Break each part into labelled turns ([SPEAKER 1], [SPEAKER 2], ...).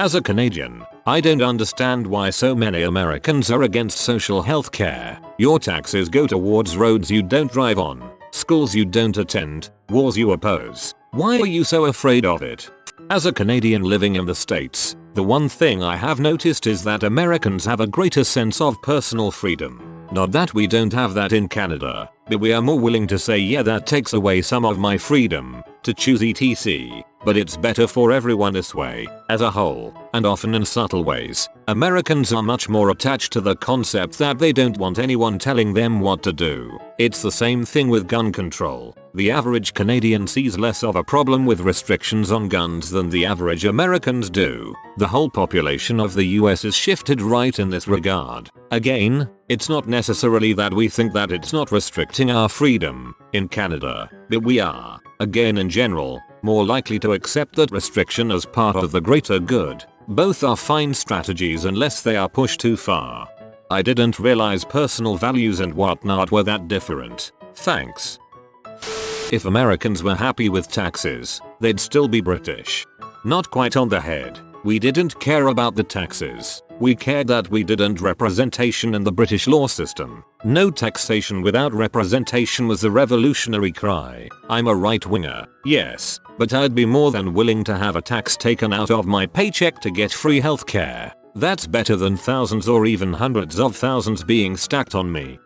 [SPEAKER 1] As a Canadian, I don't understand why so many Americans are against social health care. Your taxes go towards roads you don't drive on, schools you don't attend, wars you oppose. Why are you so afraid of it? As a Canadian living in the States, the one thing I have noticed is that Americans have a greater sense of personal freedom. Not that we don't have that in Canada, but we are more willing to say yeah, that takes away some of my freedom to choose etc. But it's better for everyone this way, as a whole, and often in subtle ways. Americans are much more attached to the concept that they don't want anyone telling them what to do. It's the same thing with gun control. The average Canadian sees less of a problem with restrictions on guns than the average Americans do. The whole population of the US is shifted right in this regard. Again, it's not necessarily that we think that it's not restricting our freedom in Canada, but we are, again in general, more likely to accept that restriction as part of the greater good. Both are fine strategies unless they are pushed too far. I didn't realize personal values and whatnot were that different. Thanks. If Americans were happy with taxes, they'd still be British. Not quite on the head. We didn't care about the taxes. We cared that we didn't representation in the British law system. No taxation without representation was the revolutionary cry. I'm a right-winger, yes, but I'd be more than willing to have a tax taken out of my paycheck to get free healthcare. That's better than thousands or even hundreds of thousands being stacked on me.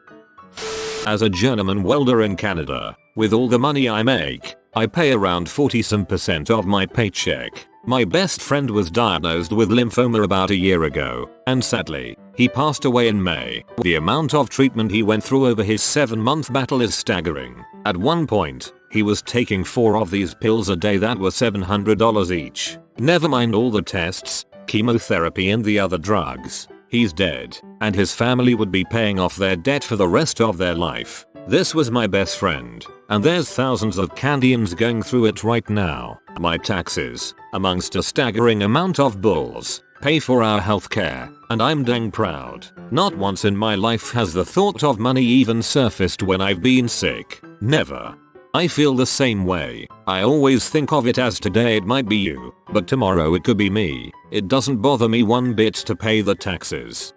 [SPEAKER 1] As a journeyman welder in Canada, with all the money I make, I pay around 40% of my paycheck. My best friend was diagnosed with lymphoma about a year ago, and sadly, he passed away in May. The amount of treatment he went through over his 7-month battle is staggering. At one point, he was taking 4 of these pills a day that were $700 each. Never mind all the tests, chemotherapy and the other drugs. He's dead, and his family would be paying off their debt for the rest of their life. This was my best friend, and there's thousands of Canadians going through it right now. My taxes, amongst a staggering amount of bulls, pay for our healthcare, and I'm dang proud. Not once in my life has the thought of money even surfaced when I've been sick. Never. I feel the same way. I always think of it as today it might be you, but tomorrow it could be me. It doesn't bother me one bit to pay the taxes.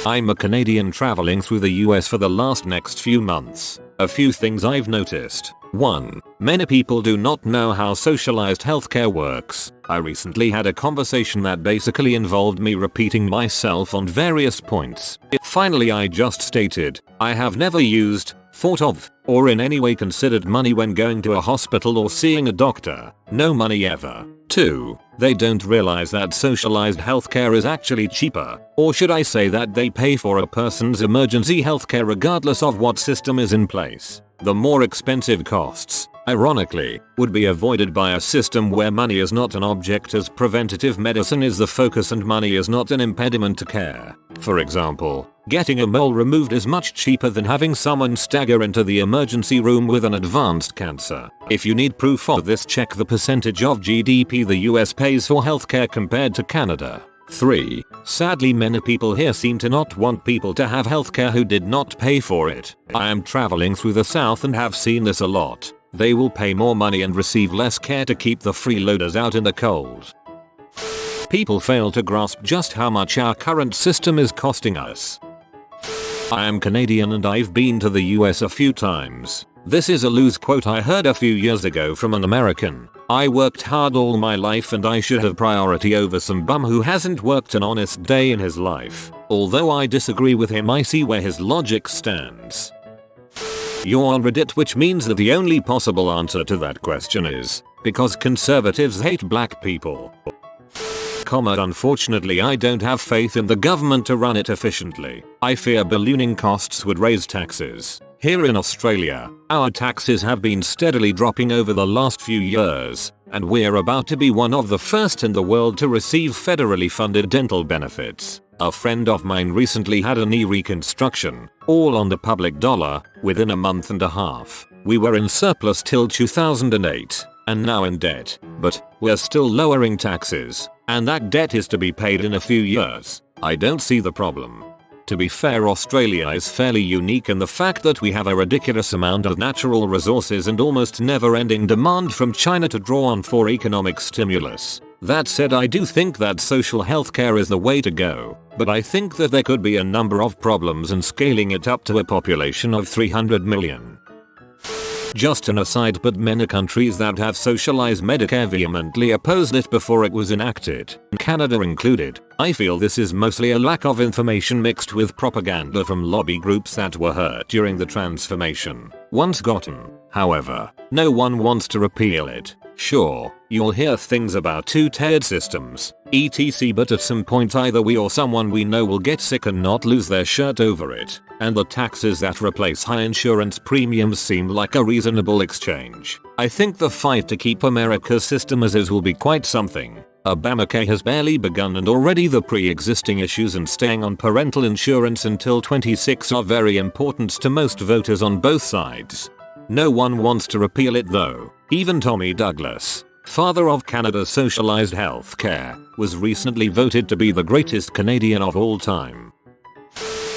[SPEAKER 1] I'm a Canadian traveling through the US for the next few months. A few things I've noticed. 1. Many people do not know how socialized healthcare works. I recently had a conversation that basically involved me repeating myself on various points. Finally, I just stated, I have never used, thought of, or in any way considered money when going to a hospital or seeing a doctor. No money ever. 2. They don't realize that socialized healthcare is actually cheaper, or should I say that they pay for a person's emergency healthcare regardless of what system is in place. The more expensive costs, ironically, would be avoided by a system where money is not an object, as preventative medicine is the focus and money is not an impediment to care. For example, getting a mole removed is much cheaper than having someone stagger into the emergency room with an advanced cancer. If you need proof of this, check the percentage of GDP the US pays for healthcare compared to Canada. 3. Sadly, many people here seem to not want people to have healthcare who did not pay for it. I am traveling through the South and have seen this a lot. They will pay more money and receive less care to keep the freeloaders out in the cold. People fail to grasp just how much our current system is costing us. I am Canadian and I've been to the US a few times. This is a loose quote I heard a few years ago from an American. I worked hard all my life and I should have priority over some bum who hasn't worked an honest day in his life. Although I disagree with him, I see where his logic stands. You're on Reddit, which means that the only possible answer to that question is because conservatives hate black people. Unfortunately, I don't have faith in the government to run it efficiently. I fear ballooning costs would raise taxes. Here in Australia, our taxes have been steadily dropping over the last few years, and we're about to be one of the first in the world to receive federally funded dental benefits. A friend of mine recently had a knee reconstruction, all on the public dollar, within a month and a half. We were in surplus till 2008, and now in debt, but we're still lowering taxes, and that debt is to be paid in a few years. I don't see the problem. To be fair, Australia is fairly unique in the fact that we have a ridiculous amount of natural resources and almost never-ending demand from China to draw on for economic stimulus. That said, I do think that social healthcare is the way to go, but I think that there could be a number of problems in scaling it up to a population of 300 million. Just an aside, but many countries that have socialized Medicare vehemently opposed it before it was enacted, Canada included. I feel this is mostly a lack of information mixed with propaganda from lobby groups that were hurt during the transformation. Once gotten, however, no one wants to repeal it. Sure, you'll hear things about two-tiered systems, etc, but at some point either we or someone we know will get sick and not lose their shirt over it, and the taxes that replace high insurance premiums seem like a reasonable exchange. I think the fight to keep America's system as is will be quite something. Obamacare has barely begun and already the pre-existing issues and staying on parental insurance until 26 are very important to most voters on both sides. No one wants to repeal it though. Even Tommy Douglas, father of Canada's socialized healthcare, was recently voted to be the greatest Canadian of all time.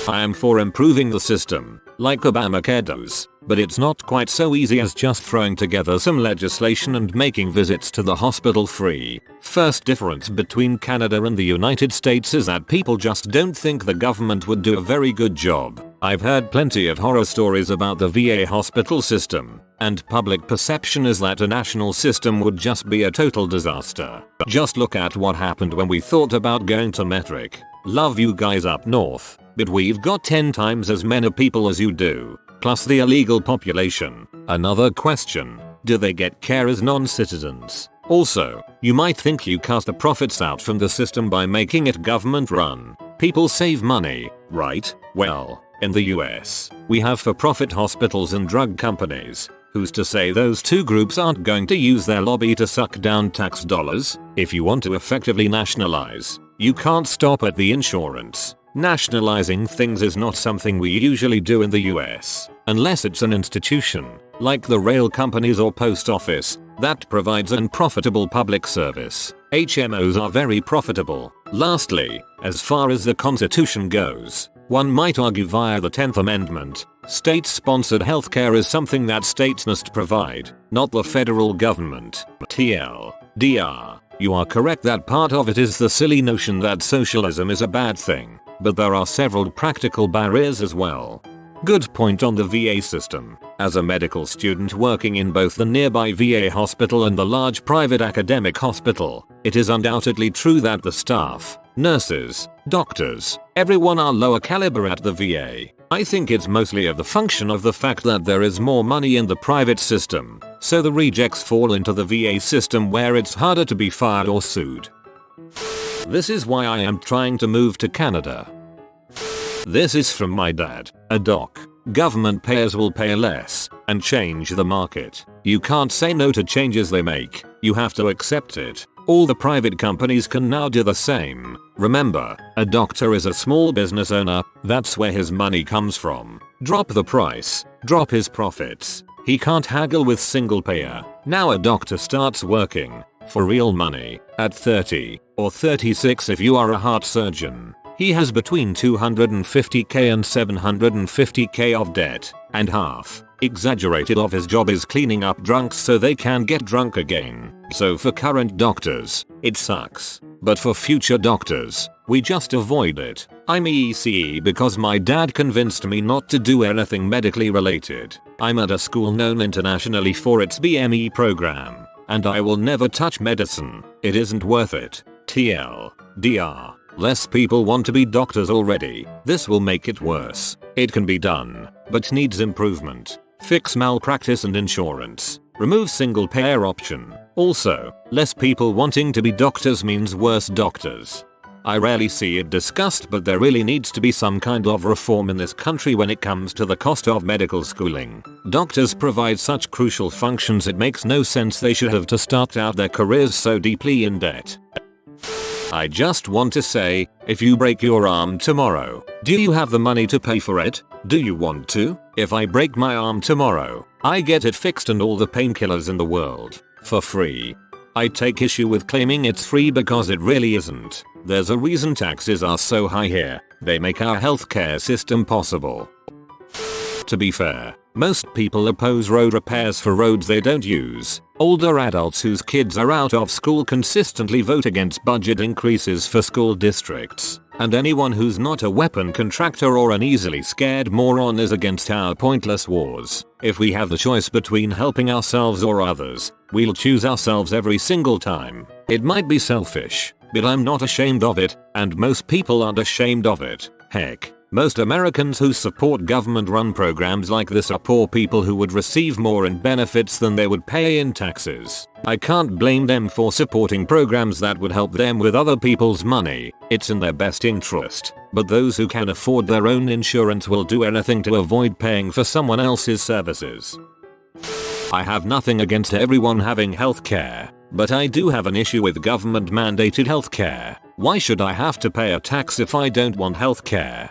[SPEAKER 1] I am for improving the system, like Obamacare does, but it's not quite so easy as just throwing together some legislation and making visits to the hospital free. First difference between Canada and the United States is that people just don't think the government would do a very good job. I've heard plenty of horror stories about the VA hospital system, and public perception is that a national system would just be a total disaster. Just look at what happened when we thought about going to Metric. Love you guys up north, but we've got 10 times as many people as you do, plus the illegal population. Another question, do they get care as non-citizens? Also, you might think you cut the profits out from the system by making it government run. People save money, right? Well, in the US, we have for-profit hospitals and drug companies. Who's to say those two groups aren't going to use their lobby to suck down tax dollars? If you want to effectively nationalize, you can't stop at the insurance. Nationalizing things is not something we usually do in the US, unless it's an institution, like the rail companies or post office, that provides an profitable public service. HMOs are very profitable. Lastly, as far as the Constitution goes, one might argue via the 10th Amendment, state-sponsored healthcare is something that states must provide, not the federal government. TLDR, you are correct that part of it is the silly notion that socialism is a bad thing, but there are several practical barriers as well. Good point on the VA system. As a medical student working in both the nearby VA hospital and the large private academic hospital, it is undoubtedly true that the staff, nurses, doctors, everyone are lower caliber at the VA. I think it's mostly a function of the fact that there is more money in the private system, so the rejects fall into the VA system where it's harder to be fired or sued. This is why I am trying to move to Canada. This is from my dad, a doc. Government payers will pay less and change the market. You can't say no to changes they make. You have to accept it. All the private companies can now do the same. Remember, a doctor is a small business owner. That's where his money comes from. Drop the price. Drop his profits. He can't haggle with single payer. Now a doctor starts working for real money at 30 or 36 if you are a heart surgeon. He has between $250k and $750k of debt, and half, exaggerated, of his job is cleaning up drunks so they can get drunk again. So for current doctors, it sucks. But for future doctors, we just avoid it. I'm ECE because my dad convinced me not to do anything medically related. I'm at a school known internationally for its BME program, and I will never touch medicine. It isn't worth it. TLDR. Less people want to be doctors already. This will make it worse. It can be done, but needs improvement. Fix malpractice and insurance. Remove single payer option. Also, less people wanting to be doctors means worse doctors. I rarely see it discussed, but there really needs to be some kind of reform in this country when it comes to the cost of medical schooling. Doctors provide such crucial functions it makes no sense they should have to start out their careers so deeply in debt. I just want to say, if you break your arm tomorrow, do you have the money to pay for it? Do you want to? If I break my arm tomorrow, I get it fixed and all the painkillers in the world, for free. I take issue with claiming it's free because it really isn't. There's a reason taxes are so high here. They make our healthcare system possible. To be fair, most people oppose road repairs for roads they don't use. Older adults whose kids are out of school consistently vote against budget increases for school districts. And anyone who's not a weapon contractor or an easily scared moron is against our pointless wars. If we have the choice between helping ourselves or others, we'll choose ourselves every single time. It might be selfish, but I'm not ashamed of it, and most people aren't ashamed of it. Heck, most Americans who support government-run programs like this are poor people who would receive more in benefits than they would pay in taxes. I can't blame them for supporting programs that would help them with other people's money. It's in their best interest. But those who can afford their own insurance will do anything to avoid paying for someone else's services. I have nothing against everyone having healthcare, but I do have an issue with government-mandated healthcare. Why should I have to pay a tax if I don't want healthcare?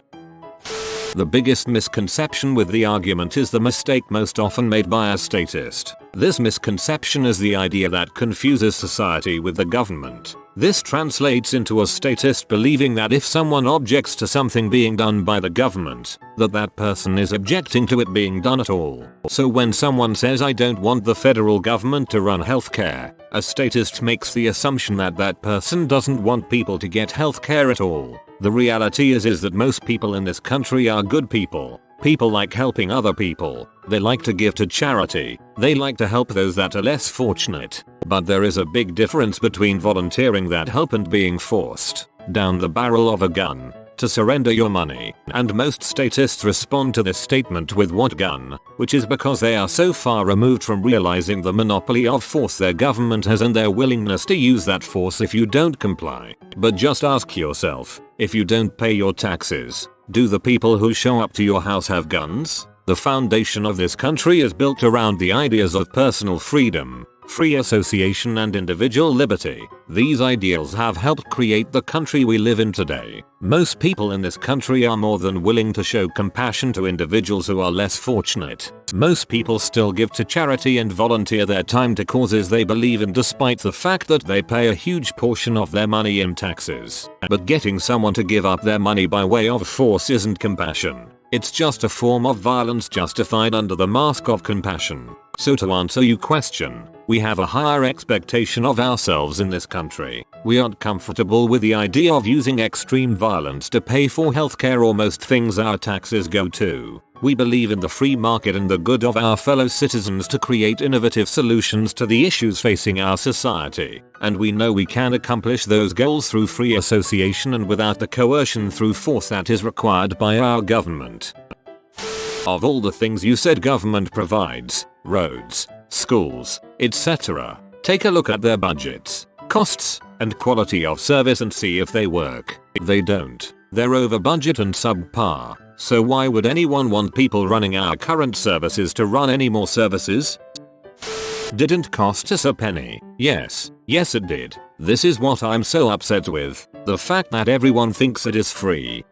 [SPEAKER 1] The biggest misconception with the argument is the mistake most often made by a statist. This misconception is the idea that confuses society with the government. This translates into a statist believing that if someone objects to something being done by the government, that person is objecting to it being done at all. So when someone says I don't want the federal government to run healthcare, a statist makes the assumption that that person doesn't want people to get healthcare at all. The reality is that most people in this country are good people. People like helping other people. They like to give to charity. They like to help those that are less fortunate. But there is a big difference between volunteering that help and being forced down the barrel of a gun to surrender your money. And most statists respond to this statement with what gun, which is because they are so far removed from realizing the monopoly of force their government has and their willingness to use that force if you don't comply. But just ask yourself, if you don't pay your taxes, do the people who show up to your house have guns? The foundation of this country is built around the ideas of personal freedom, free association and individual liberty. These ideals have helped create the country we live in today. Most people in this country are more than willing to show compassion to individuals who are less fortunate. Most people still give to charity and volunteer their time to causes they believe in despite the fact that they pay a huge portion of their money in taxes. But getting someone to give up their money by way of force isn't compassion. It's just a form of violence justified under the mask of compassion. So to answer your question, we have a higher expectation of ourselves in this country. We aren't comfortable with the idea of using extreme violence to pay for healthcare or most things our taxes go to. We believe in the free market and the good of our fellow citizens to create innovative solutions to the issues facing our society. And we know we can accomplish those goals through free association and without the coercion through force that is required by our government. Of all the things you said government provides, roads, schools, etc., take a look at their budgets, costs, and quality of service and see if they work. They don't. They're over budget and subpar. So why would anyone want people running our current services to run any more services? Didn't cost us a penny. Yes it did. This is what I'm so upset with. The fact that everyone thinks it is free.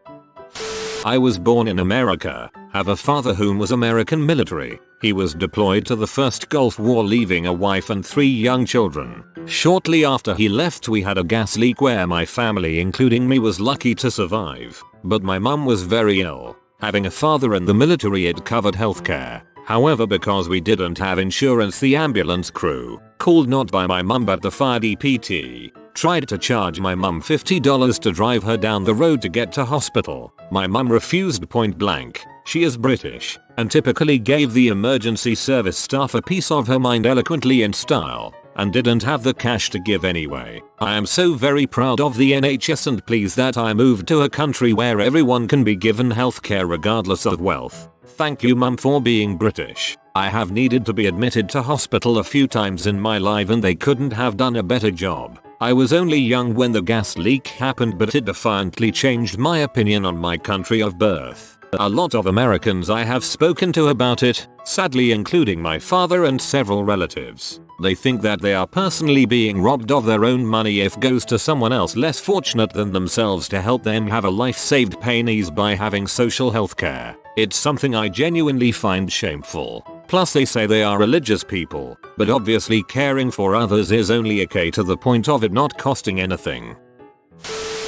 [SPEAKER 1] I was born in America, have a father whom was American military. He was deployed to the first Gulf War leaving a wife and 3 young children. Shortly after he left we had a gas leak where my family including me was lucky to survive. But my mum was very ill. Having a father in the military it covered healthcare. However, because we didn't have insurance, the ambulance crew, called not by my mum but the fire DPT, tried to charge my mum $50 to drive her down the road to get to hospital. My mum refused point blank. She is British and typically gave the emergency service staff a piece of her mind eloquently in style, and didn't have the cash to give anyway. I am so very proud of the NHS and pleased that I moved to a country where everyone can be given healthcare regardless of wealth. Thank you mum for being British. I have needed to be admitted to hospital a few times in my life and they couldn't have done a better job. I was only young when the gas leak happened, but it defiantly changed my opinion on my country of birth. A lot of Americans I have spoken to about it, sadly including my father and several relatives, they think that they are personally being robbed of their own money if goes to someone else less fortunate than themselves to help them have a life saved pain ease by having social health care. It's something I genuinely find shameful. Plus they say they are religious people, but obviously caring for others is only okay to the point of it not costing anything.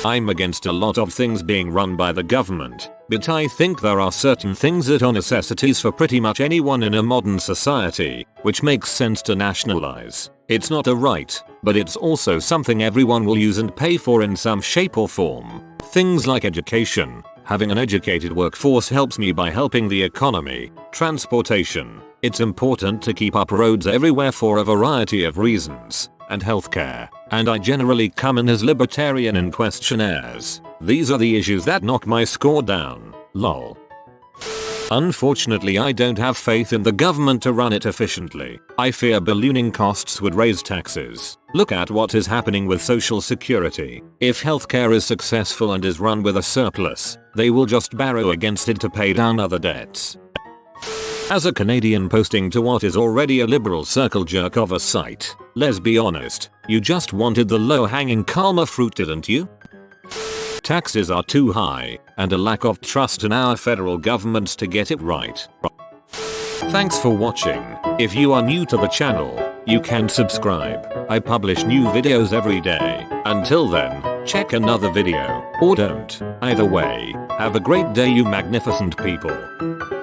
[SPEAKER 1] I'm against a lot of things being run by the government, but I think there are certain things that are necessities for pretty much anyone in a modern society, which makes sense to nationalize. It's not a right, but it's also something everyone will use and pay for in some shape or form. Things like education. Having an educated workforce helps me by helping the economy. Transportation. It's important to keep up roads everywhere for a variety of reasons. And healthcare. And I generally come in as libertarian in questionnaires. These are the issues that knock my score down. Lol. Unfortunately, I don't have faith in the government to run it efficiently. I fear ballooning costs would raise taxes. Look at what is happening with Social Security. If healthcare is successful and is run with a surplus, they will just borrow against it to pay down other debts. As a Canadian posting to what is already a liberal circle jerk of a site, let's be honest, you just wanted the low-hanging calmer fruit, didn't you? Taxes are too high, and a lack of trust in our federal governments to get it right. Thanks for watching. If you are new to the channel, you can subscribe. I publish new videos every day. Until then, check another video, or don't. Either way, have a great day, you magnificent people.